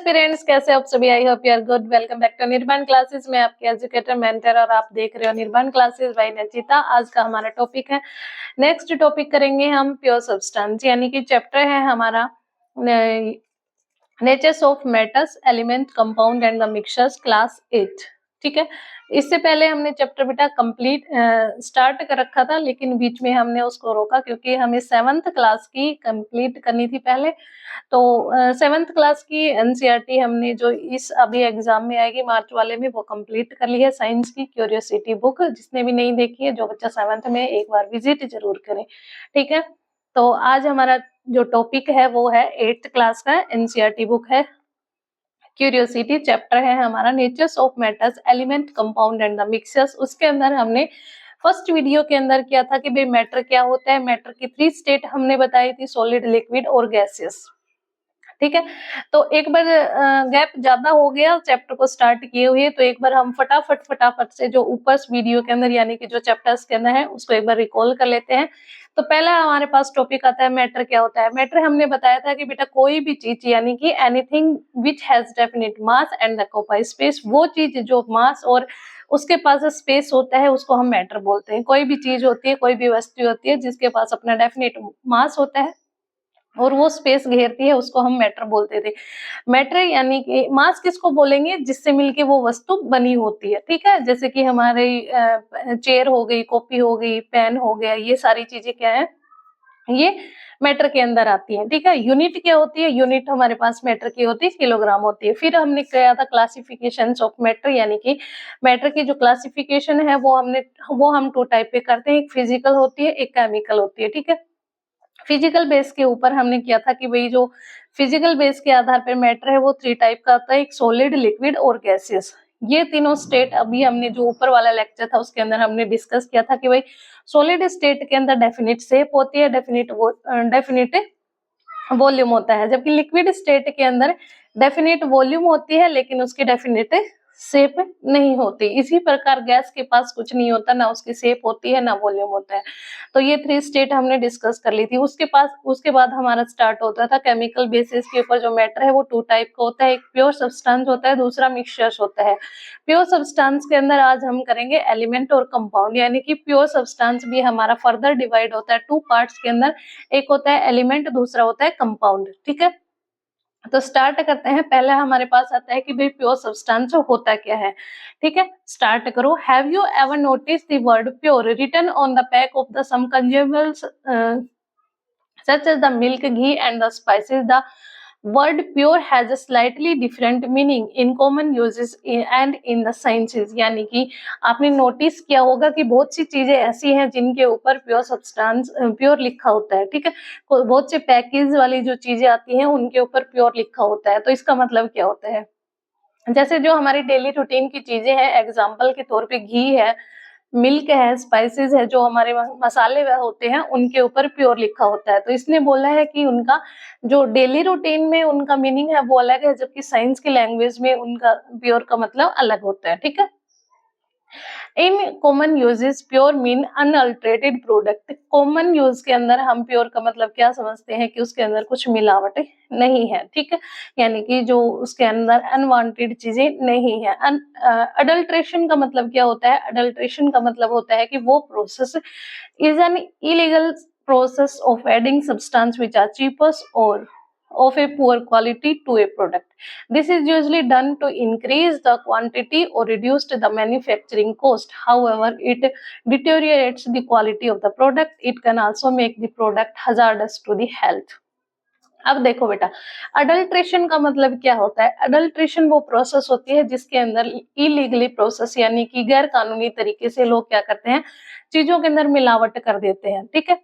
Aspirants, कैसे आप सभी? I hope you are good. Welcome back to Nirban classes में आपके एजुकेटर मेंटर और आप देख रहे हो निर्बाण क्लासेस बाय नचिता। आज का हमारा टॉपिक है, नेक्स्ट टॉपिक करेंगे हम प्योर सब्सटेंस, यानी कि चैप्टर है हमारा natures of metals, element, compound and the mixtures, class 8। ठीक है, इससे पहले हमने चैप्टर बेटा कंप्लीट स्टार्ट कर रखा था, लेकिन बीच में हमने उसको रोका क्योंकि हमें 7th क्लास की कंप्लीट करनी थी पहले। तो 7th क्लास की एनसीईआरटी हमने जो इस अभी एग्जाम में आएगी मार्च वाले में, वो कंप्लीट कर ली है। साइंस की क्यूरियोसिटी बुक जिसने भी नहीं देखी है, जो बच्चा 7th में, एक बार विजिट जरूर करें। ठीक है, तो आज हमारा जो टॉपिक है वो है 8th क्लास का एनसीईआरटी बुक है क्यूरियोसिटी। चैप्टर है हमारा natures of metals, element, compound and the mixtures. उसके अंदर हमने फर्स्ट वीडियो के अंदर किया था कि भाई मैटर क्या होता है। मैटर की 3 स्टेट हमने बताई थी, सॉलिड, लिक्विड और गैसियस। ठीक है, तो एक बार गैप ज्यादा हो गया चैप्टर को स्टार्ट किए हुए, तो एक बार हम फटाफट से जो ऊपर वीडियो के अंदर यानी कि जो चैप्टर्स के अंदर है उसको एक बार रिकॉल कर लेते हैं। तो पहला हमारे पास टॉपिक आता है मैटर क्या होता है। मैटर हमने बताया था कि बेटा कोई भी चीज यानी कि anything which has definite mass and occupy space, वो चीज जो मास और उसके पास स्पेस होता है उसको हम मैटर बोलते हैं। कोई भी चीज होती है, कोई भी वस्तु होती है जिसके पास अपना डेफिनेट मास होता है और वो स्पेस घेरती है, उसको हम मैटर बोलते थे। मैटर यानी कि मास किसको बोलेंगे, जिससे मिलके वो वस्तु बनी होती है। ठीक है, जैसे कि हमारे चेयर हो गई, कॉपी हो गई, पेन हो गया, ये सारी चीजें क्या है, ये मैटर के अंदर आती है। ठीक है, यूनिट क्या होती है, यूनिट हमारे पास मैटर की होती है, किलोग्राम होती है। फिर हमने किया था क्लासिफिकेशन ऑफ मैटर, यानी कि मैटर की जो क्लासिफिकेशन है वो हम 2 टाइप पे करते हैं, एक फिजिकल होती है, एक केमिकल होती है। ठीक है, फिजिकल बेस के ऊपर हमने किया था कि भाई जो फिजिकल बेस के आधार पर मैटर है वो 3 टाइप का आता है, एक सॉलिड, लिक्विड और गैसियस। ये तीनों स्टेट अभी हमने जो ऊपर वाला लेक्चर था उसके अंदर हमने डिस्कस किया था कि भाई सॉलिड स्टेट के अंदर डेफिनिट शेप होती है, डेफिनिट वॉल्यूम होता है, जबकि लिक्विड स्टेट के अंदर डेफिनिट वॉल्यूम होती है लेकिन उसकी डेफिनिट शेप नहीं होती। इसी प्रकार गैस के पास कुछ नहीं होता, ना उसकी शेप होती है ना वॉल्यूम होता है। तो ये 3 स्टेट हमने डिस्कस कर ली थी। उसके बाद हमारा स्टार्ट होता था केमिकल बेसिस के ऊपर। जो मैटर है वो 2 टाइप का होता है, एक प्योर सब्सटेंस होता है, दूसरा मिक्सचर्स होता है। प्योर सब्सटेंस के अंदर आज हम करेंगे एलिमेंट और कंपाउंड, यानी कि प्योर सब्सटेंस भी हमारा फर्दर डिवाइड होता है 2 पार्ट्स के अंदर, एक होता है एलिमेंट, दूसरा होता है कंपाउंड। ठीक है, तो स्टार्ट करते हैं। पहले हमारे पास आता है कि भाई प्योर सब्सटेंस होता क्या है। ठीक है, स्टार्ट करो। Have you ever notice the word pure written on the back of the some consumables such as the milk, ghee and the spices? The word pure has a slightly different meaning in common uses and in the sciences। यानी कि आपने notice किया होगा कि बहुत सी चीजें ऐसी हैं जिनके ऊपर प्योर सब्सटेंस प्योर लिखा होता है। ठीक है, बहुत से पैकेज वाली जो चीजें आती हैं उनके ऊपर प्योर लिखा होता है। तो इसका मतलब क्या होता है, जैसे जो हमारी डेली रूटीन की चीजें हैं, एग्जाम्पल के तौर पे घी है, मिल्क है, स्पाइसेस है, जो हमारे मसाले वह होते हैं उनके ऊपर प्योर लिखा होता है। तो इसने बोला है कि उनका जो डेली रूटीन में उनका मीनिंग है वो अलग है, जबकि साइंस की लैंग्वेज में उनका प्योर का मतलब अलग होता है। ठीक है, in common usages pure mean unaltered product. Common use के अंदर हम प्योर का मतलब क्या समझते हैं कि उसके अंदर कुछ मिलावट नहीं है। ठीक है, यानी कि जो उसके अंदर अनवांटेड चीजें नहीं है। अडल्ट्रेशन का मतलब क्या होता है, अडल्ट्रेशन का मतलब होता है कि वो process is an illegal process of adding substance which are cheapest or of a poor quality to a product. This is usually done to increase the quantity or reduce the manufacturing cost. However, it deteriorates the quality of the product. It can also make the product hazardous to the health. अब देखो बेटा, adulteration का मतलब क्या होता है। Adulteration वो process होती है जिसके अंदर इलीगली प्रोसेस यानी कि गैर कानूनी तरीके से लोग क्या करते हैं, चीजों के अंदर मिलावट कर देते हैं। ठीक है,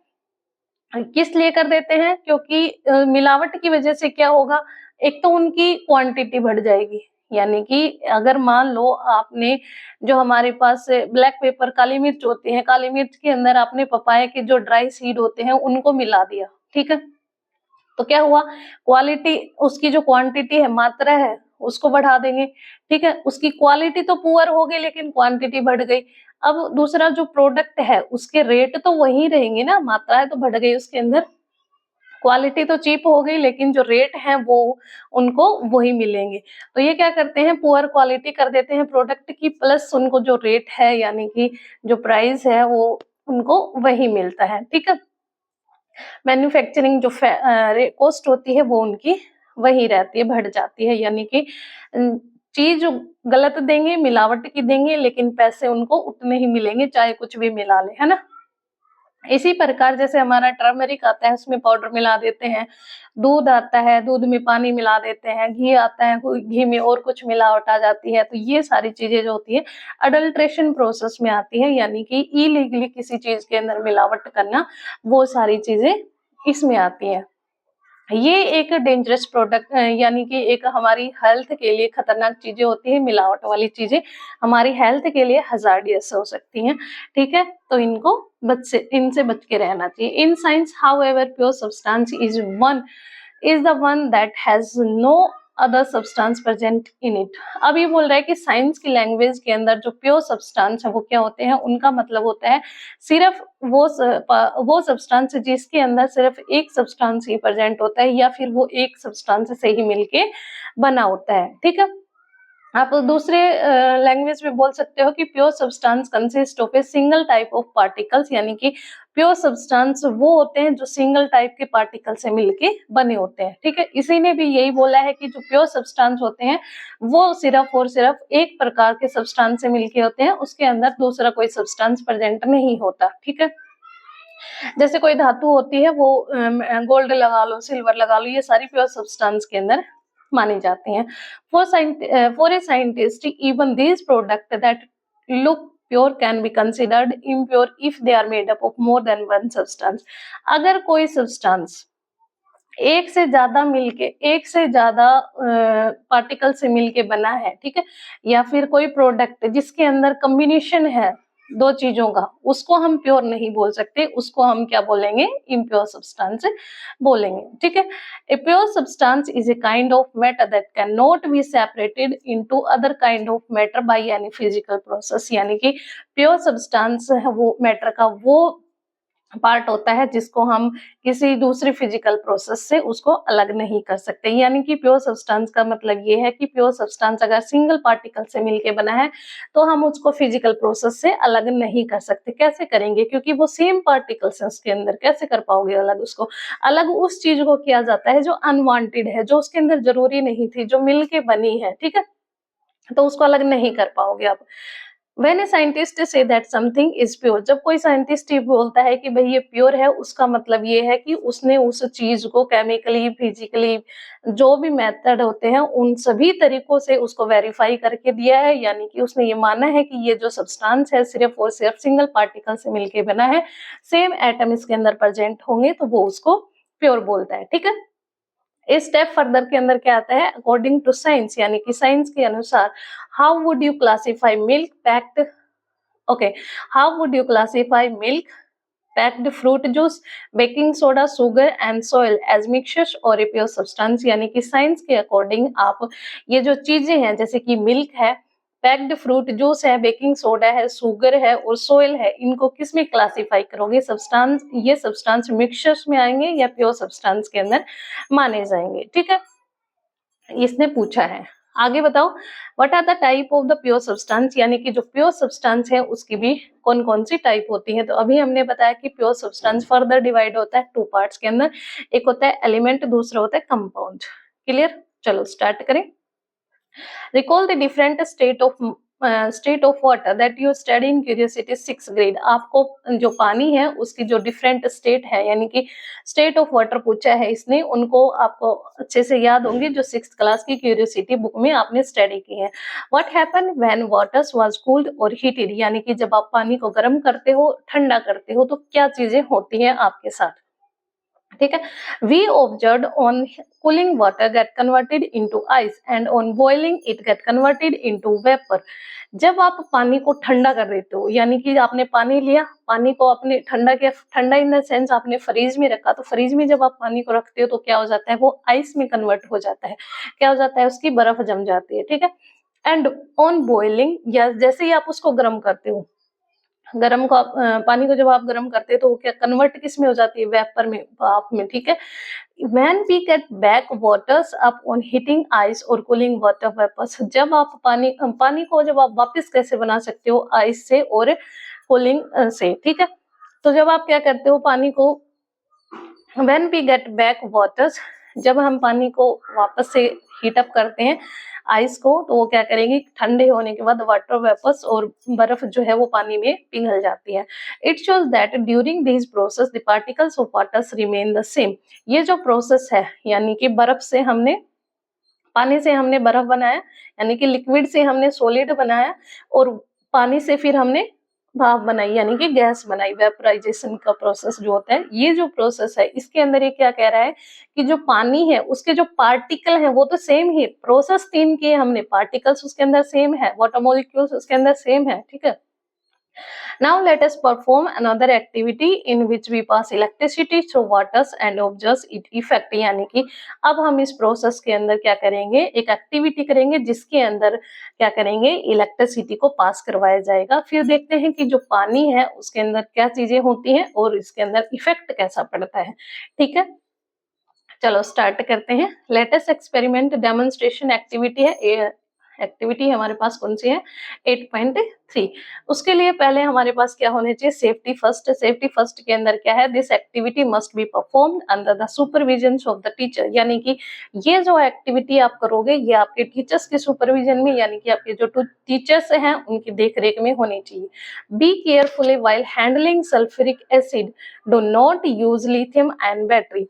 किस लिए कर देते हैं, क्योंकि मिलावट की वजह से क्या होगा, एक तो उनकी क्वांटिटी बढ़ जाएगी। यानी कि अगर मान लो आपने जो हमारे पास ब्लैक पेपर काली मिर्च होती है, काली मिर्च के अंदर आपने पपाया के जो ड्राई सीड होते हैं उनको मिला दिया। ठीक है, तो क्या हुआ, क्वालिटी, उसकी जो क्वांटिटी है, मात्रा है, उसको बढ़ा देंगे। ठीक है, उसकी क्वालिटी तो पुअर हो गई लेकिन क्वांटिटी बढ़ गई। अब दूसरा जो प्रोडक्ट है उसके रेट तो वही रहेंगे ना, मात्रा है तो बढ़ गई उसके अंदर, क्वालिटी तो चीप हो गई लेकिन जो रेट है वो उनको वही मिलेंगे। तो ये क्या करते हैं, पुअर क्वालिटी कर देते हैं प्रोडक्ट की, प्लस उनको जो रेट है यानी कि जो प्राइस है वो उनको वही मिलता है, ठीक है। मैन्युफैक्चरिंग जो कॉस्ट होती है वो उनकी वही रहती है, बढ़ जाती है, यानी कि चीज गलत देंगे, मिलावट की देंगे, लेकिन पैसे उनको उतने ही मिलेंगे चाहे कुछ भी मिला ले, है ना। इसी प्रकार जैसे हमारा टर्मरिक आता है उसमें पाउडर मिला देते हैं, दूध आता है दूध में पानी मिला देते हैं, घी आता है घी में और कुछ मिलावट आ जाती है, तो ये सारी चीजें जो होती है अडल्ट्रेशन प्रोसेस में आती है, यानी कि इलीगली किसी चीज के अंदर मिलावट करना, वो सारी चीजें इसमें आती है। ये एक डेंजरस प्रोडक्ट यानी कि एक हमारी हेल्थ के लिए खतरनाक चीजें होती है, मिलावट वाली चीजें हमारी हेल्थ के लिए हजार्डियस हो सकती हैं, ठीक है। तो इनसे बच के रहना चाहिए। In science however pure substance is the one that has no other substance present in it. अब ये बोल रहा है कि साइंस की लैंग्वेज के अंदर जो प्योर सब्सटेंस है वो क्या होते हैं, उनका मतलब होता है सिर्फ वो सब्सटेंस जिसके अंदर सिर्फ एक सब्सटेंस ही प्रेजेंट होता है, या फिर वो एक सब्सटेंस से ही मिलके बना होता है, ठीक है। आप दूसरे लैंग्वेज में बोल सकते हो कि pure substance consist of a single type of particles, यानी कि प्योर सब्सटेंस वो होते हैं जो सिंगल टाइप के पार्टिकल से मिलके बने होते हैं, ठीक है। इसी ने भी यही बोला है कि जो प्योर सब्सटेंस होते हैं वो सिर्फ और सिर्फ एक प्रकार के सब्सटेंस से मिलके होते हैं, उसके अंदर दूसरा कोई सब्सटेंस प्रेजेंट नहीं होता, ठीक है। जैसे कोई धातु होती है वो गोल्ड लगा लो, सिल्वर लगा लो, ये सारी प्योर सब्सटेंस के अंदर मानी जाती हैं। For a scientist even these product that look pure can be considered impure if they are made up of more than one substance. अगर कोई सब्सटेंस एक से ज्यादा पार्टिकल से मिलके बना है, ठीक है, या फिर कोई प्रोडक्ट जिसके अंदर कॉम्बिनेशन है दो चीजों का, उसको हम प्योर नहीं बोल सकते, उसको हम क्या बोलेंगे, इम्प्योर सब्सटेंस बोलेंगे, ठीक है। A pure substance is a kind of matter that can not be separated into other kind of matter by any physical process, यानी कि प्योर सब्सटेंस है वो मैटर का वो पार्ट होता है जिसको हम किसी दूसरी फिजिकल प्रोसेस से उसको अलग नहीं कर सकते। यानी कि प्योर सब्सटेंस का मतलब ये है कि प्योर सब्सटेंस अगर सिंगल पार्टिकल से मिलके बना है तो हम उसको फिजिकल प्रोसेस से अलग नहीं कर सकते। कैसे करेंगे, क्योंकि वो सेम पार्टिकल्स है उसके अंदर, कैसे कर पाओगे अलग उसको। अलग उस चीज को किया जाता है जो अनवांटेड है, जो उसके अंदर जरूरी नहीं थी, जो मिलके बनी है, ठीक है, तो उसको अलग नहीं कर पाओगे आप। When a scientist say that something is pure, जब कोई साइंटिस्ट ये बोलता है कि भाई ये प्योर है, उसका मतलब ये है कि उसने उस चीज को केमिकली, फिजिकली, जो भी मेथड होते हैं उन सभी तरीकों से उसको वेरीफाई करके दिया है, यानी कि उसने ये माना है कि ये जो सब्सटेंस है सिर्फ और सिर्फ सिंगल पार्टिकल से मिलके बना है, सेम एटम इसके अंदर प्रेजेंट होंगे तो वो उसको प्योर बोलता है, ठीक है। इस स्टेप फर्दर के अंदर क्या आता है, अकॉर्डिंग टू साइंस, यानी कि साइंस के अनुसार how would you classify milk packed, okay, how would you classify milk packed fruit juice, baking soda, sugar and soil as mixtures और ए प्योर सब्सटेंस। यानी कि साइंस के अकॉर्डिंग आप ये जो चीजें हैं जैसे कि मिल्क है, पैक्ड फ्रूट जूस है, बेकिंग सोडा है, शुगर है और सोयल है, इनको किस में क्लासिफाई करोगे, सब्सटेंस, ये सब्सटेंस मिक्सचर्स में आएंगे या प्योर सब्सटेंस के अंदर माने जाएंगे, ठीक है। इसने पूछा है। आगे बताओ, what are the type of the pure substance, यानी कि जो प्योर सब्सटेंस है उसकी भी कौन कौन सी टाइप होती है। तो अभी हमने बताया कि प्योर सब्सटेंस फर्दर डिवाइड होता है टू पार्ट्स के अंदर, एक होता है एलिमेंट, दूसरा होता है कंपाउंड। क्लियर, चलो स्टार्ट करें। Recall the different state of water that you study in curiosity 6th grade। आपको जो पानी है उसकी जो डिफरेंट स्टेट है, यानी कि स्टेट ऑफ वाटर पूछा है इसने, उनको आपको अच्छे से याद होंगे जो 6th क्लास की क्यूरियोसिटी बुक में आपने स्टडी की है। What happen when water was cooled और हीटेड, यानी कि जब आप पानी को गर्म करते हो, ठंडा करते हो, तो क्या चीजें होती हैं आपके साथ, ठीक है। We observe on cooling water get converted into ice and on boiling it get converted into vapour. जब आप पानी को ठंडा कर देते हो, यानी कि आपने पानी लिया, पानी को अपने ठंडा इन द सेंस आपने फ्रीज में रखा, तो फ्रीज में जब आप पानी को रखते हो तो क्या हो जाता है, वो आइस में कन्वर्ट हो जाता है, क्या हो जाता है, उसकी बर्फ जम जाती है, ठीक है। एंड ऑन बॉइलिंग, या जैसे ही आप उसको गर्म करते हो, गरम को आप पानी को जब आप गरम करते हैं तो वो क्या कन्वर्ट किस में हो जाती है, वेपर में, भाप में, ठीक है। When we get back waters up on heating ice और कूलिंग वाटर वेपर्स, जब आप पानी को जब आप वापस कैसे बना सकते हो, आइस से और कूलिंग से, ठीक है। तो जब आप क्या करते हो पानी को, when we get back waters, जब हम पानी को वापस से हीट अप करते हैं आइस को, तो वो क्या करेंगे, ठंडे होने के बाद वाटर वेपर्स और बर्फ जो है वो पानी में पिघल जाती है। It shows that during this process the particles of waters remain the same. ये जो प्रोसेस है, यानी कि बर्फ से हमने, पानी से हमने बर्फ बनाया, यानी कि लिक्विड से हमने सॉलिड बनाया, और पानी से फिर हमने भाप बनाई, यानी कि गैस बनाई। वेपराइजेशन का प्रोसेस जो होता है, ये जो प्रोसेस है, इसके अंदर ये क्या कह रहा है कि जो पानी है उसके जो पार्टिकल है वो तो सेम ही, प्रोसेस 3 किए हमने, पार्टिकल्स उसके अंदर सेम है, वाटर मॉलिक्यूल्स उसके अंदर सेम है, ठीक है। Now let us perform another activity in which we pass electricity through waters and observe its effect। यानी कि अब हम इस प्रोसेस के अंदर क्या करेंगे, एक एक्टिविटी करेंगे जिसके अंदर क्या करेंगे, इलेक्ट्रिसिटी को पास करवाया जाएगा। फिर देखते हैं कि जो पानी है उसके अंदर क्या चीजें होती हैं और इसके अंदर इफेक्ट कैसा पड़ता है, ठीक है। चलो स्टार्ट करते हैं। लेटेस्ट एक्सपेरिमेंट डेमोन्स्ट्रेशन एक्टिविटी है, एक्टिविटी हमारे पास कौन सी है, 8.3। उसके लिए पहले हमारे पास क्या होने चाहिए, सेफ्टी फर्स्ट। सेफ्टी फर्स्ट के अंदर क्या है, this activity must be performed under the supervision of the teacher. यानी कि ये जो एक्टिविटी आप करोगे ये आपके टीचर्स के सुपरविजन में, यानी कि आपके जो टीचर्स हैं उनकी देखरेख में होनी चाहिए। Be carefully while handling sulphuric acid, do not use lithium ion battery.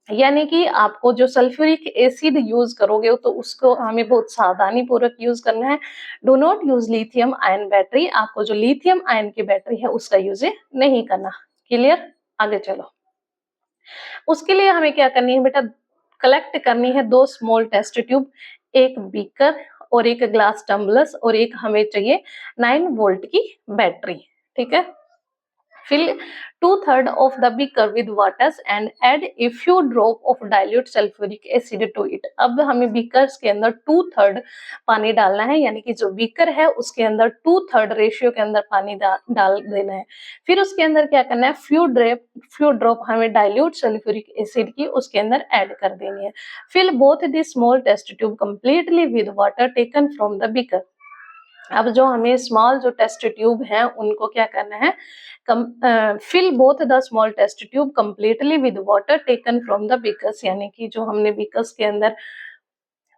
यानी कि आपको जो सल्फ्यूरिक एसिड यूज करोगे तो उसको हमें बहुत सावधानी पूर्वक यूज करना है। Do not use lithium ion battery, आपको जो लिथियम आयन की बैटरी है उसका यूज नहीं करना। क्लियर, आगे चलो। उसके लिए हमें क्या करनी है बेटा, कलेक्ट करनी है 2 स्मॉल टेस्ट ट्यूब, एक बीकर और एक ग्लास टम्बलर्स, और एक हमें चाहिए 9 वोल्ट की बैटरी, ठीक है। Fill 2/3 of the beaker with water and add a few drop of dilute sulfuric acid to it। अब हमें बीकर्स के अंदर 2/3 पानी डालना है, यानी कि जो बीकर है उसके अंदर 2/3 रेशियो के अंदर पानी डाल देना है। फिर उसके अंदर क्या करना है, फ्यू ड्रॉप हमें डाइल्यूट सल्फ्यूरिक एसिड की उसके अंदर ऐड कर देनी है। Fill both the small test tube completely with water taken from the beaker. अब जो हमें स्मॉल जो टेस्ट ट्यूब हैं उनको क्या करना है, fill both the small test tube completely with water taken from the beakers. यानी कि जो हमने बीकर्स के अंदर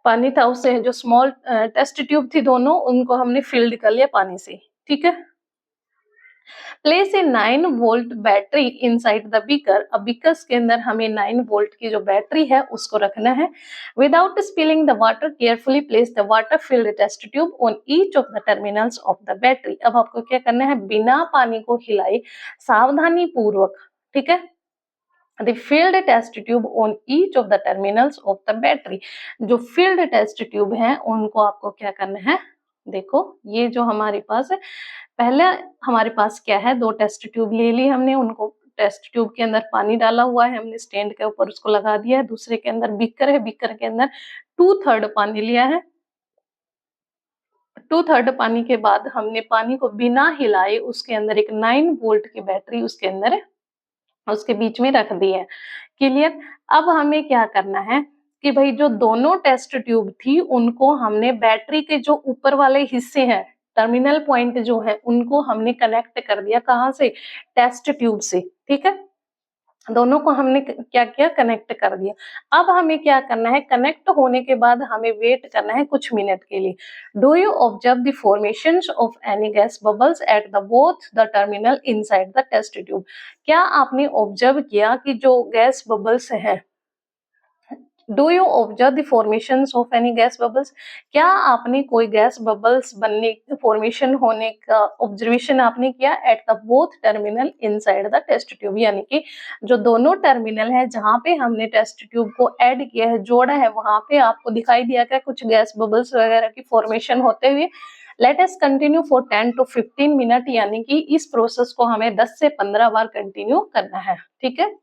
पानी था उससे जो स्मॉल टेस्ट ट्यूब थी दोनों, उनको हमने फिल्ड कर लिया पानी से, ठीक है। Place a 9 volt battery inside the beaker. अब बीकर्स के अंदर हमें 9 वोल्ट की जो बैटरी है उसको रखना है। Without spilling the water carefully place the water filled test tube on each of the terminals of the battery. अब आपको क्या करना है, बिना पानी को हिलाए सावधानी पूर्वक, ठीक है, the filled test tube on each of the terminals of the battery। जो filled test tube हैं उनको आपको क्या करना है, देखो ये जो हमारे पास है, पहले हमारे पास क्या है, 2 टेस्ट ट्यूब ले ली हमने, उनको टेस्ट ट्यूब के अंदर पानी डाला हुआ है हमने, स्टैंड के ऊपर उसको लगा दिया है। दूसरे के अंदर बीकर है, बीकर के अंदर 2/3 पानी लिया है। 2/3 पानी के बाद हमने पानी को बिना हिलाए उसके अंदर एक 9 वोल्ट की बैटरी उसके अंदर उसके बीच में रख दी है। क्लियर। अब हमें क्या करना है कि भाई जो दोनों टेस्ट ट्यूब थी उनको हमने बैटरी के जो ऊपर वाले हिस्से हैं, टर्मिनल पॉइंट जो है, उनको हमने कनेक्ट कर दिया, कहाँ से, टेस्ट ट्यूब से, ठीक है। दोनों को हमने क्या किया, कनेक्ट कर दिया। अब हमें क्या करना है, कनेक्ट होने के बाद हमें वेट करना है कुछ मिनट के लिए। Do you observe the formation of any gas bubbles at the both the terminal inside the test tube. क्या आपने ऑब्जर्व किया कि जो गैस बबल्स हैं, do you observe the formation of any gas bubbles, क्या आपने कोई गैस बबल्स बनने, फॉर्मेशन होने का ऑब्जर्वेशन आपने किया at the both terminal inside the test tube. यानी कि जो दोनों टर्मिनल है जहां पे हमने टेस्ट ट्यूब को ऐड किया है, जोड़ा है, वहां पे आपको दिखाई दिया क्या कुछ गैस बबल्स वगैरह की फॉर्मेशन होते हुए। Let us continue for 10 to 15 minute, यानी कि इस प्रोसेस को हमें 10 से 15 बार कंटिन्यू करना है, ठीक है।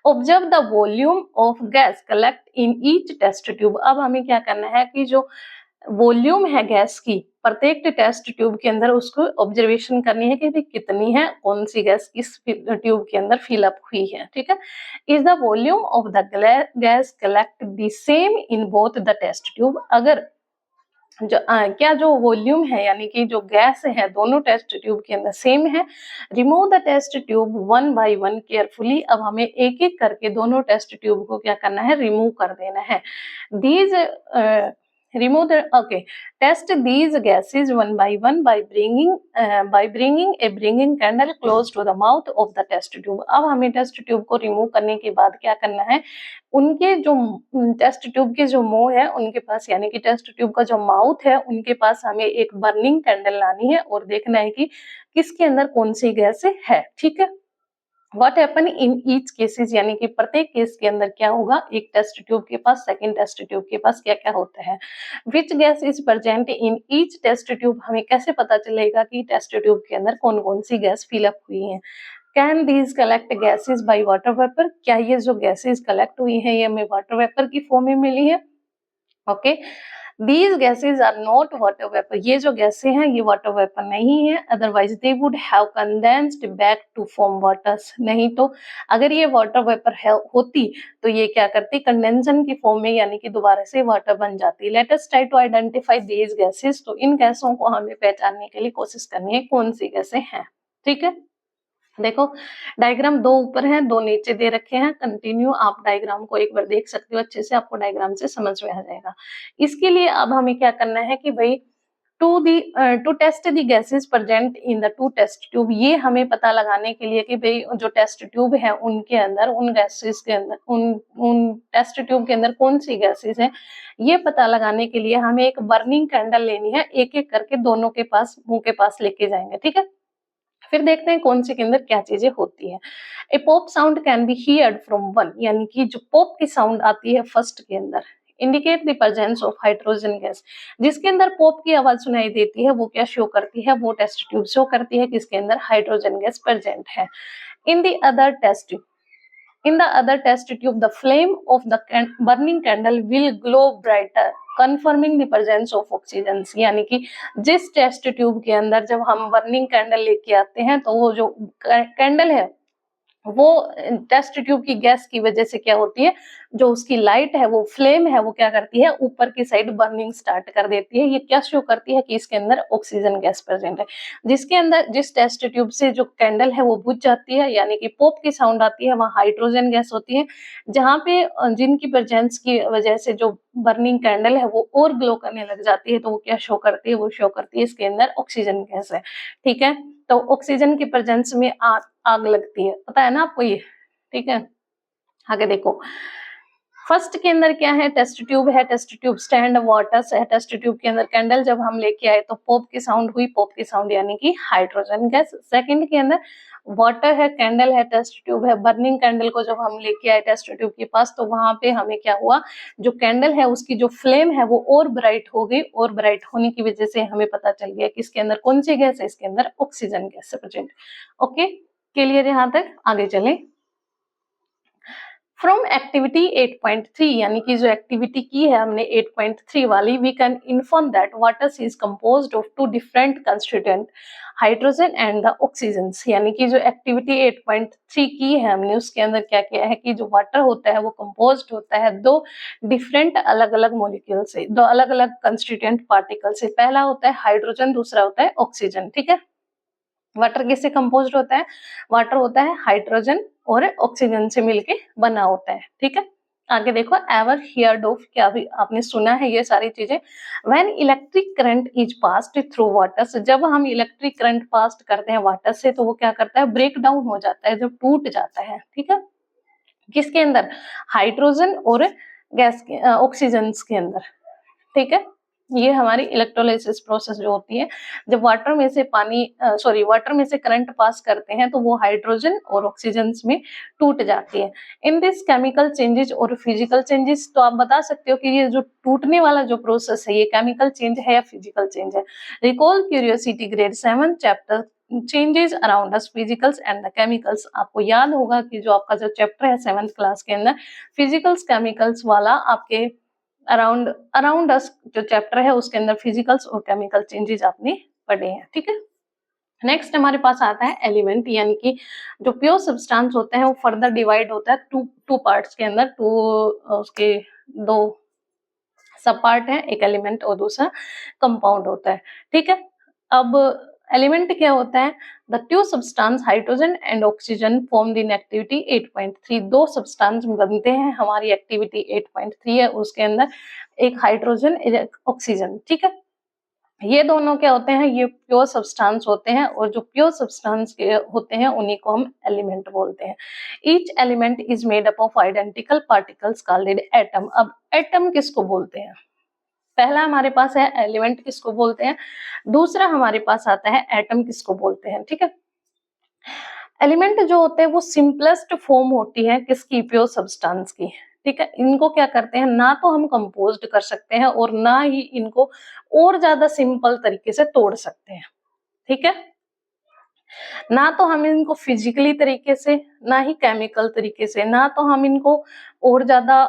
Observe the volume of gas collect in each test tube. अब हमें क्या करना है कि जो वॉल्यूम है गैस की प्रत्येक टेस्ट ट्यूब के अंदर उसको ऑब्जर्वेशन करनी है कि भाई कितनी है, कौन सी गैस इस ट्यूब के अंदर फिल अप हुई है, ठीक है। Is the volume of the gas collect the same in both the test tube, अगर क्या जो वॉल्यूम है यानी कि जो गैस है दोनों टेस्ट ट्यूब के अंदर सेम है, remove the test tube one by one carefully, अब हमें एक एक करके दोनों टेस्ट ट्यूब को क्या करना है, रिमूव कर देना है। These remove the okay test these gases one by one by bringing a bringing candle close to the mouth of the test tube। अब हमें टेस्ट ट्यूब को रिमूव करने के बाद क्या करना है, उनके जो टेस्ट ट्यूब के जो मुंह है उनके पास यानी कि टेस्ट ट्यूब का जो माउथ है उनके पास हमें एक बर्निंग कैंडल लानी है और देखना है कि किसके अंदर कौन सी गैस है, ठीक है। What happen in each cases, यानी कि प्रत्येक केस के अंदर क्या होगा, एक टेस्ट ट्यूब के पास सेकंड टेस्ट ट्यूब के पास क्या क्या होता है। Which gas is present in each test tube, हमें कैसे पता चलेगा कि टेस्ट ट्यूब के अंदर कौन कौन सी गैस फिलअप हुई है। Can these collect gases by water vapour, क्या ये जो गैसेज कलेक्ट हुई है ये हमें वाटर वेपर की फॉर्म में मिली है। Okay, These gases are not water vapor, ये जो गैसें हैं ये वाटर वेपर नहीं है, otherwise they would have condensed back to form waters, नहीं तो अगर ये वाटर वेपर होती तो ये क्या करती, कंडेंसन की फॉर्म में यानी कि दोबारा से वाटर बन जाती। Let us try to identify these gases, तो इन गैसों को हमें पहचानने के लिए कोशिश करनी है कौन सी गैसें हैं, ठीक है। देखो डायग्राम दो ऊपर है दो नीचे दे रखे हैं, कंटिन्यू आप डायग्राम को एक बार देख सकते हो अच्छे से, आपको डायग्राम से समझ में आ जाएगा। इसके लिए अब हमें क्या करना है कि भाई to test the gases present in the two test tube, ये हमें पता लगाने के लिए कि भाई जो टेस्ट ट्यूब है उनके अंदर उन गैसेस के अंदर उन टेस्ट ट्यूब के अंदर कौन सी गैसेस है, ये पता लगाने के लिए हमें एक बर्निंग कैंडल लेनी है, एक एक करके दोनों के पास मुंह के पास लेके जाएंगे, ठीक है। फिर देखते हैं कौन से के अंदर क्या चीजें होती है। A pop sound can be heard from one, यानी कि जो पॉप की साउंड आती है फर्स्ट के अंदर, indicate the presence of hydrogen gas, जिसके अंदर पॉप की आवाज सुनाई देती है वो क्या शो करती है, वो टेस्ट ट्यूब शो करती है कि इसके अंदर हाइड्रोजन गैस प्रेजेंट है। In the other test In the other test tube, the flame of the burning candle will glow brighter, confirming the presence of oxygen। यानी कि जिस टेस्ट ट्यूब के अंदर जब हम बर्निंग कैंडल लेके आते हैं तो वो जो कैंडल है वो टेस्ट ट्यूब की गैस की वजह से क्या होती है, जो उसकी लाइट है वो फ्लेम है वो क्या करती है, ऊपर की साइड बर्निंग स्टार्ट कर देती है। ये क्या शो करती है कि इसके अंदर ऑक्सीजन गैस प्रेजेंट है। जिसके अंदर जिस टेस्ट ट्यूब से जो कैंडल है वो बुझ जाती है यानी कि पॉप की साउंड आती है, वहाँ हाइड्रोजन गैस होती है, जहाँ पे जिनकी प्रेजेंस की वजह से जो बर्निंग कैंडल है वो और ग्लो करने लग जाती है, तो वो क्या शो करती है, वो शो करती है इसके अंदर ऑक्सीजन गैस है, ठीक है। तो ऑक्सीजन की प्रेजेंस में आग लगती है, पता है ना आपको ये, ठीक है। आगे देखो फर्स्ट के अंदर क्या है, टेस्ट ट्यूब है, टेस्ट ट्यूब स्टैंड वाटर है, टेस्ट ट्यूब के अंदर कैंडल जब हम लेके आए तो पॉप की साउंड हुई, पॉप की साउंड यानी कि हाइड्रोजन गैस। सेकंड के अंदर वाटर है, कैंडल है, टेस्ट ट्यूब है, बर्निंग कैंडल को जब हम लेके आए टेस्ट ट्यूब के पास तो वहां पे हमें क्या हुआ, जो कैंडल है उसकी जो फ्लेम है वो और ब्राइट हो गई, और ब्राइट होने की वजह से हमें पता चल गया कि इसके अंदर कौन सी गैस है, इसके अंदर ऑक्सीजन गैस है प्रेजेंट। ओके, क्लियर यहाँ तक, आगे चले। फ्रॉम एक्टिविटी 8.3 यानी कि जो एक्टिविटी की है हमने 8.3 वाली, we can inform that water is composed of two different constituent, hydrogen and the oxygen. यानी कि जो एक्टिविटी 8.3 की है हमने उसके अंदर क्या किया है कि जो वाटर होता है वो कंपोज्ड होता है दो डिफरेंट अलग अलग मॉलिक्यूल से, दो अलग अलग कंस्टिट्यूएंट पार्टिकल से। पहला होता है हाइड्रोजन, दूसरा होता है ऑक्सीजन, ठीक है। वाटर किससे कंपोज्ड होता है, वाटर होता है हाइड्रोजन और ऑक्सीजन से मिलके बना होता है, ठीक है। आगे देखो, एवर हियर्ड ऑफ, क्या भी आपने सुना है ये सारी चीजें। When electric current is passed through water, जब हम इलेक्ट्रिक करंट पास करते हैं वाटर से तो वो क्या करता है, ब्रेक डाउन हो जाता है, जब टूट जाता है, ठीक है। किसके अंदर, हाइड्रोजन और गैस के ऑक्सीजन के अंदर, ठीक है। ये हमारी इलेक्ट्रोलाइसिस प्रोसेस जो होती है, जब वाटर में से वाटर में से करंट पास करते हैं तो वो हाइड्रोजन और ऑक्सीजन में टूट जाती है। इन दिस केमिकल चेंजेस और फिजिकल चेंजेस, तो आप बता सकते हो कि ये जो टूटने वाला जो प्रोसेस है ये केमिकल चेंज है या फिजिकल चेंज है। Recall curiosity grade 7 chapter changes around us, physicals and the chemicals. आपको याद होगा कि जो आपका जो चैप्टर है 7th क्लास के अंदर फिजिकल्स केमिकल्स वाला आपके अराउंड अराउंड अस जो चैप्टर है उसके अंदर फिजिकल्स और केमिकल चेंजेस आपने पढ़े हैं, ठीक है। नेक्स्ट हमारे पास आता है एलिमेंट, यानी कि जो प्योर सब्सटेंस होते हैं वो फर्दर डिवाइड होता है टू टू पार्ट्स के अंदर, टू उसके दो सब पार्ट है, एक एलिमेंट और दूसरा कंपाउंड होता है, ठीक है। अब एलिमेंट क्या होता है? The two substance hydrogen and oxygen form the activity 8.3, दो सब्सटेंस बनते हैं, हमारी एक्टिविटी 8.3 है, उसके अंदर एक हाइड्रोजन एक ऑक्सीजन, ठीक है। ये दोनों क्या होते हैं? ये प्योर सब्सटेंस होते हैं, और जो प्योर सब्सटेंस के होते हैं उन्हीं को हम एलिमेंट बोलते हैं। Each element is made up of identical particles called atom. अब एटम किसको बोलते हैं? पहला हमारे पास है एलिमेंट किसको बोलते हैं, दूसरा हमारे पास आता है एटम किसको बोलते हैं, ठीक है। एलिमेंट जो होते हैं वो सिंपलेस्ट फॉर्म होती है किसकी? प्योर सब्सटेंस की, ठीक है। इनको क्या करते हैं, ना तो हम कंपोज्ड कर सकते हैं और ना ही इनको और ज्यादा सिंपल तरीके से तोड़ सकते हैं, ठीक है। ना तो हम इनको फिजिकली तरीके से, ना ही केमिकल तरीके से, ना तो हम इनको और ज्यादा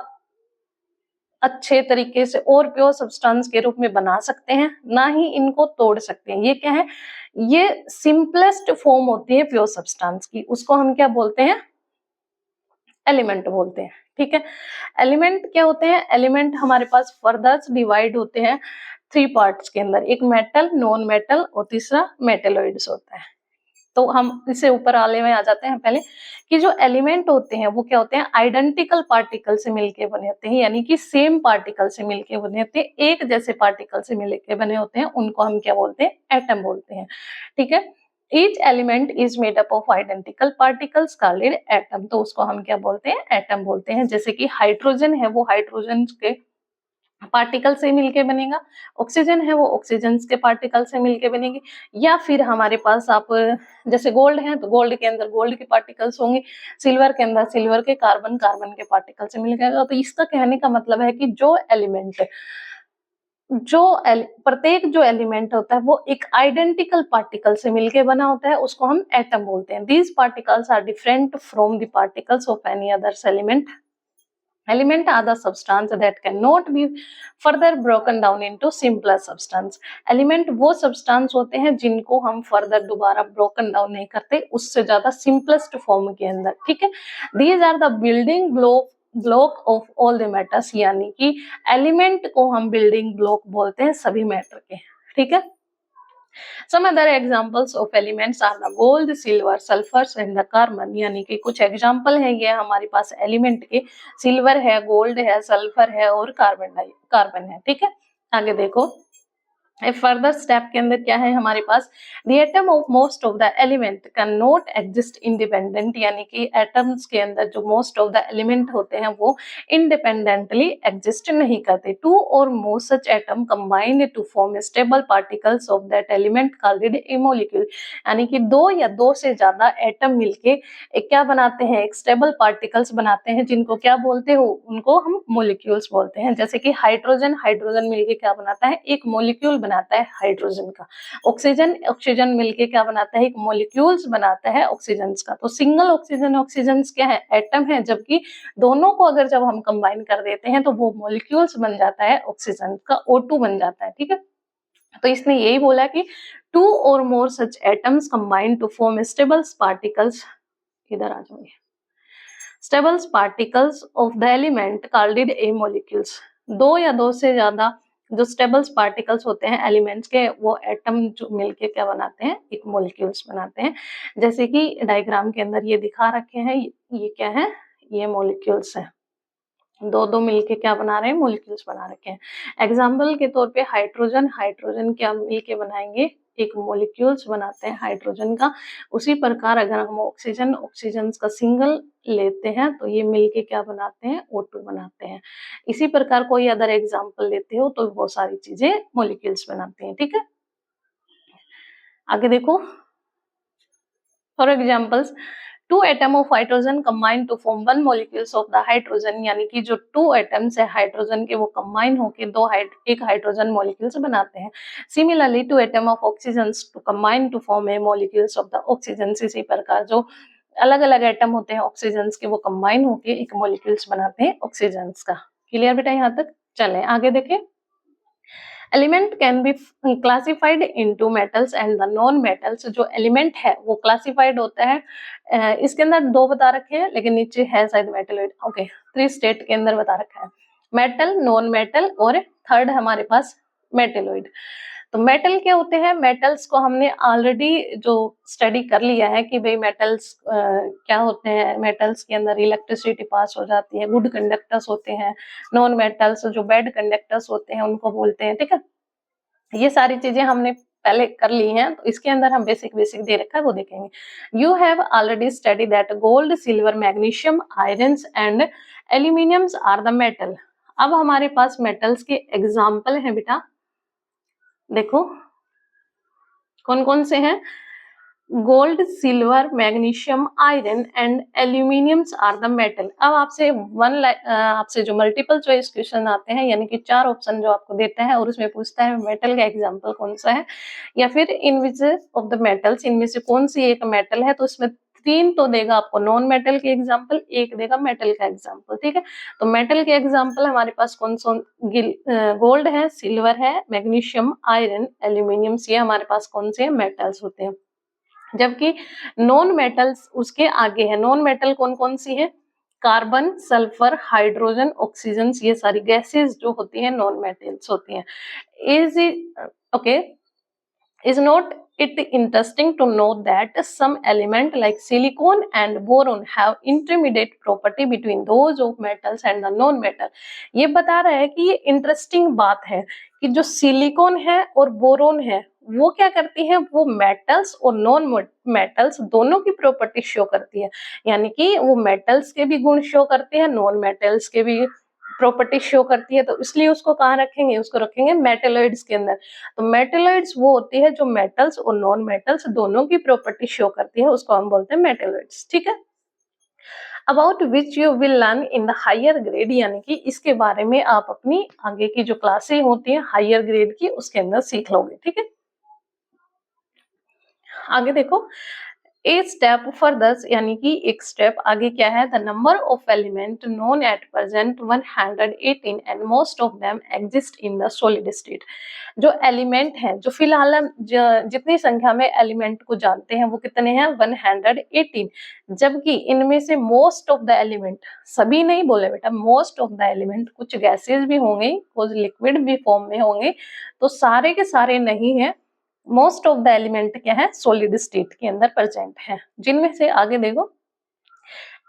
अच्छे तरीके से और प्योर सब्सटेंस के रूप में बना सकते हैं, ना ही इनको तोड़ सकते हैं। ये क्या है? ये सिंपलेस्ट फॉर्म होती है प्योर सब्सटेंस की, उसको हम क्या बोलते हैं? एलिमेंट बोलते हैं, ठीक है। एलिमेंट क्या होते हैं? एलिमेंट हमारे पास फर्दर डिवाइड होते हैं थ्री पार्ट्स के अंदर, एक मेटल, नॉन मेटल और तीसरा मेटेलॉइड्स होता है। तो हम इससे ऊपर वाले में आ जाते हैं पहले, कि जो एलिमेंट होते हैं वो क्या होते हैं? आइडेंटिकल पार्टिकल से मिलके बने होते हैं, यानी कि सेम पार्टिकल से मिलके बने होते हैं, एक जैसे पार्टिकल से मिलके बने होते हैं, उनको हम क्या बोलते हैं? एटम बोलते हैं, ठीक है। Each element is made up of identical particles called atom, तो उसको हम क्या बोलते हैं? एटम बोलते हैं। जैसे कि हाइड्रोजन है वो हाइड्रोजन के पार्टिकल से मिलके बनेगा, ऑक्सीजन है वो ऑक्सीजन के पार्टिकल से मिलके बनेगी, या फिर हमारे पास आप जैसे गोल्ड है तो गोल्ड के अंदर गोल्ड के पार्टिकल्स होंगे, सिल्वर के अंदर सिल्वर के, कार्बन कार्बन के पार्टिकल से मिलके। तो इसका कहने का मतलब है कि जो एलिमेंट प्रत्येक जो एलिमेंट होता है वो एक आइडेंटिकल पार्टिकल से मिलके बना होता है, उसको हम एटम बोलते हैं। These particles are different from the particles of any others element. Element are the substance that cannot be further broken down into simpler substance. Element वो substance होते हैं जिनको हम further दोबारा broken down नहीं करते उससे ज्यादा simplest form के अंदर, ठीक है। These are the building block of all the matters, यानी कि element को हम building block बोलते हैं सभी matter के, ठीक है। Some other examples of elements are the gold, silver, sulfur and the carbon, यानी कि कुछ एग्जाम्पल है ये हमारे पास एलिमेंट के, सिल्वर है, गोल्ड है, सल्फर है और कार्बन है, ठीक है। आगे देखो, फर्दर स्टेप के अंदर क्या है हमारे पास? The atom of most of the element can not exist independent, यानी कि एटम्स के अंदर जो मोस्ट ऑफ द एलिमेंट होते हैं वो इंडिपेंडेंटली एग्जिस्ट नहीं करते। टू और more such atom combined to form stable particles of that element called a molecule, यानी कि दो या दो से ज्यादा एटम मिलके एक क्या बनाते हैं? एक स्टेबल पार्टिकल्स बनाते हैं, जिनको क्या बोलते हो? उनको हम मॉलिक्यूल्स बोलते हैं। जैसे कि हाइड्रोजन मिलके क्या बनाता है? एक मॉलिक्यूल बनाता है हाइड्रोजन का। ऑक्सीजन मिलके क्या बनाता है? एक मॉलिक्यूल्स बनाता है ऑक्सीजन का। तो सिंगल ऑक्सीजन क्या है? एटम है, जबकि दोनों को अगर जब हम कंबाइन कर देते हैं तो वो मॉलिक्यूल्स बन जाता है ऑक्सीजन का, O2 बन जाता है, ठीक है। तो इसने यही बोला कि टू और more such atoms combine to form stable particles, इधर आ जाओगे, stable particles of the element called a molecules. दो या दो से ज्यादा जो स्टेबल पार्टिकल्स होते हैं एलिमेंट्स के, वो एटम जो मिलके क्या बनाते हैं? एक मॉलिक्यूल्स बनाते हैं। जैसे कि डायग्राम के अंदर ये दिखा रखे हैं, ये क्या है? ये मॉलिक्यूल्स है, दो दो मिलके क्या बना रहे हैं? मॉलिक्यूल्स बना रखे हैं। एग्जाम्पल के तौर पे हाइड्रोजन क्या मिलके बनाएंगे? एक मॉलिक्यूल्स बनाते हैं हाइड्रोजन का। उसी प्रकार अगर हम ऑक्सीजन का सिंगल लेते हैं तो ये मिलके क्या बनाते हैं? O2 बनाते हैं। इसी प्रकार कोई अदर एग्जाम्पल लेते हो तो वो सारी चीजें मॉलिक्यूल्स बनाते हैं, ठीक है। आगे देखो, for examples, two atom of hydrogen combine to form one molecules of the hydrogen, यानी कि जो टू एटम्स है हाइड्रोजन के वो कंबाइन होके एक हाइड्रोजन मॉलिक्यूल्स बनाते हैं। Similarly two atom of oxygen to combine to form a molecules of the oxygen, इसी प्रकार जो अलग अलग एटम होते हैं ऑक्सीजन के वो कंबाइन होके एक मॉलिक्यूल्स बनाते हैं ऑक्सीजन का। क्लियर बेटा यहाँ तक? चलें आगे देखें। Element can be classified into metals and the non metals. जो एलिमेंट है वो क्लासिफाइड होता है, इसके अंदर दो बता रखे हैं लेकिन नीचे है शायद मेटलोइड। ओके, 3 स्टेट के अंदर बता रखा है, मेटल, नॉन मेटल और थर्ड हमारे पास मेटेलोइड। तो मेटल क्या होते हैं? मेटल्स को हमने ऑलरेडी जो स्टडी कर लिया है कि भाई मेटल्स क्या होते हैं। मेटल्स के अंदर इलेक्ट्रिसिटी पास हो जाती है, गुड कंडक्टर्स होते हैं। नॉन मेटल्स जो बैड कंडक्टर्स होते हैं उनको बोलते हैं, ठीक है। ये सारी चीजें हमने पहले कर ली हैं, तो इसके अंदर हम बेसिक बेसिक दे रखा है वो देखेंगे। You have already study that gold, silver, magnesium, iron and aluminiums are the metal. अब हमारे पास मेटल्स के एग्जाम्पल हैं बेटा, देखो कौन कौन से हैं। Gold, silver, magnesium, iron and aluminiums are the metal. अब आपसे जो मल्टीपल चॉइस क्वेश्चन आते हैं, यानी कि 4 ऑप्शन जो आपको देता है और उसमें पूछता है मेटल का एग्जांपल कौन सा है, या फिर इन विच ऑफ द मेटल्स, इनमें से कौन सी एक मेटल है, तो इसमें 3 तो देगा आपको नॉन मेटल के एग्जाम्पल, 1 देगा मेटल का एग्जाम्पल, ठीक है। तो मेटल के एग्जाम्पल हमारे पास कौन सा? गोल्ड है, सिल्वर है, मैग्नीशियम, आयरन, एल्यूमिनियम्स, ये हमारे पास कौन से मेटल्स होते हैं। जबकि नॉन मेटल्स उसके आगे है। नॉन मेटल कौन कौन सी है? कार्बन, सल्फर, हाइड्रोजन, ऑक्सीजन, ये सारी गैसेस जो होती हैं नॉन मेटल्स होती हैं। Is okay, is not it interesting to know that some element like silicon and boron have intermediate property between those of metals and the non metal। ये बता रहा है कि ये इंटरेस्टिंग बात है कि जो सिलिकॉन है और बोरोन है वो क्या करती है, वो मेटल्स और नॉन मेटल्स दोनों की प्रॉपर्टी शो करती है। यानी कि वो मेटल्स के भी गुण शो करते हैं, नॉन मेटल्स के भी प्रॉपर्टी शो करती है। तो इसलिए उसको कहाँ रखेंगे? उसको रखेंगे मेटेलॉइड्स के अंदर। तो मेटेलॉइड्स वो होती है जो मेटल्स और नॉन मेटल्स दोनों की प्रॉपर्टी शो करती है, उसको हम बोलते हैं मेटेलॉइड्स, ठीक है। About which you will learn in the higher grade, यानी कि इसके बारे में आप अपनी आगे की जो क्लासें होती हैं हायर ग्रेड की उसके अंदर सीख लोगे, ठीक है। आगे देखो, ए स्टेप फर्दर, यानी कि एक स्टेप आगे क्या है, the number of element known at present 118 and most of them exist in the solid state. जो एलिमेंट हैं, जो फिलहाल हम जितनी संख्या में एलिमेंट को जानते हैं वो कितने हैं? 118। जबकि इनमें से मोस्ट ऑफ द एलिमेंट, सभी नहीं बोले बेटा, मोस्ट ऑफ द एलिमेंट, कुछ गैसेस भी होंगे, कुछ लिक्विड भी फॉर्म में होंगे, तो सारे के सारे नहीं है। मोस्ट ऑफ द एलिमेंट क्या है? सॉलिड स्टेट के अंदर प्रेजेंट है, जिनमें से आगे देखो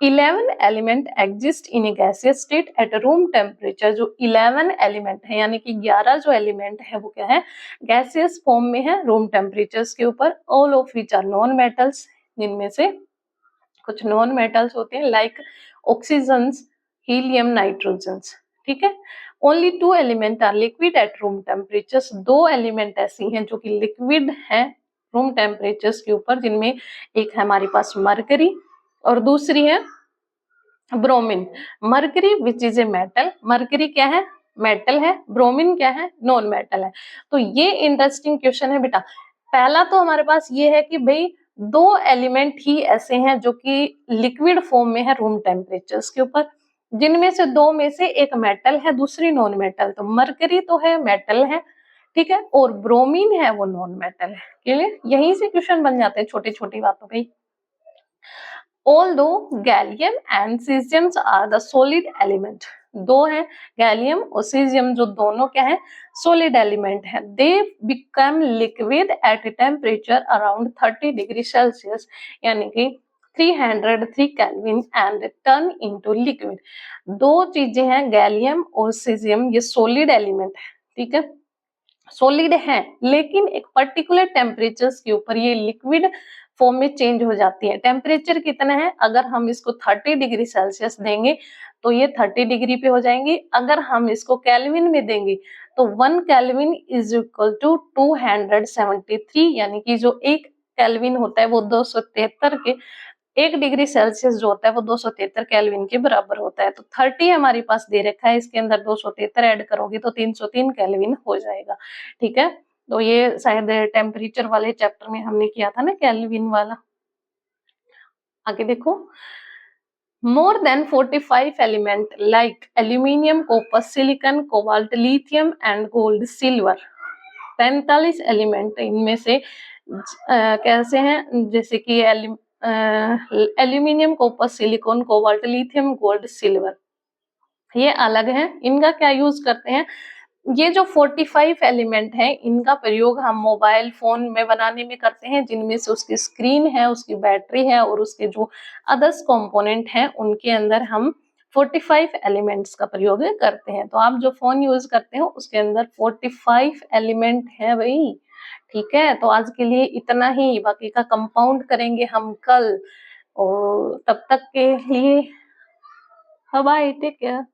11 element exist in A gaseous state at room temperature. जो 11 एलिमेंट है, यानी कि 11 जो एलिमेंट है वो क्या है? गैसियस फॉर्म में है रूम टेम्परेचर्स के ऊपर। All of which are non metals, जिनमें से कुछ नॉन मेटल्स होते हैं लाइक ऑक्सीजन, हीलियम, नाइट्रोजन, ठीक है। Only 2 element are liquid at room temperatures. 2 element ऐसी हैं जो कि लिक्विड है रूम टेम्परेचर्स के ऊपर, जिनमें एक है हमारे पास मरकरी और दूसरी है bromine. Mercury which is a metal, mercury क्या है? मेटल है। ब्रोमीन क्या है? नॉन मेटल है। तो ये इंटरेस्टिंग क्वेश्चन है बेटा। पहला तो हमारे पास ये है कि भाई 2 एलिमेंट ही ऐसे हैं जो कि लिक्विड फॉर्म में है रूम टेम्परेचर्स के ऊपर, जिनमें से 2 में से एक मेटल है, दूसरी नॉन मेटल। तो मरकरी तो है, मेटल है, ठीक है, और ब्रोमीन है वो नॉन मेटल है। क्लियर? यहीं से क्वेश्चन बन जाते हैं छोटी छोटी बातों पे। Although gallium and cesium are the solid element, दो हैं गैलियम और सीजियम, जो दोनों क्या है? सॉलिड एलिमेंट है। They become liquid at a temperature around 30 degree Celsius, यानी कि 303 kelvin and turn into liquid. दो चीजें हैं गैलियम और सीजियम, ये सॉलिड एलिमेंट है, ठीक है, सॉलिड है, लेकिन एक पर्टिकुलर टेम्परेचर के ऊपर ये लिक्विड फॉर्म में चेंज हो जाती है। टेम्परेचर कितना है? अगर हम इसको 30 डिग्री सेल्सियस देंगे तो ये 30 डिग्री पे हो जाएंगे। अगर हम इसको केल्विन में देंगे तो 1 केल्विन इज इक्वल टू 273, यानी कि जो 1 केल्विन होता है वो 273 के, 1 डिग्री सेल्सियस जो होता है वो 273 केल्विन के बराबर होता है। तो 30 हमारे पास दे रखा है, इसके अंदर 273 ऐड करोगे तो 303 केल्विन हो जाएगा, ठीक है। तो ये शायद टेम्परेचर वाले चैप्टर में हमने किया था ना, केल्विन वाला। आगे देखो, More than 45 element like aluminium, copper, silicon, cobalt, lithium and gold, silver. 45 element इनमें से कैसे हैं, जैसे कि aluminium, copper, silicon, cobalt, lithium, gold, silver, ये अलग है। इनका क्या यूज करते हैं, ये जो 45 एलिमेंट है इनका प्रयोग हम मोबाइल फोन में बनाने में करते हैं, जिनमें से उसकी स्क्रीन है, उसकी बैटरी है और उसके जो अदर्स कंपोनेंट हैं उनके अंदर हम 45 एलिमेंट्स का प्रयोग करते हैं। तो आप जो फोन यूज करते हो उसके अंदर 45 एलिमेंट है भाई। ठीक है, तो आज के लिए इतना ही, बाकी का कंपाउंड करेंगे हम कल। और तब तक के लिए बाय, टेक केयर।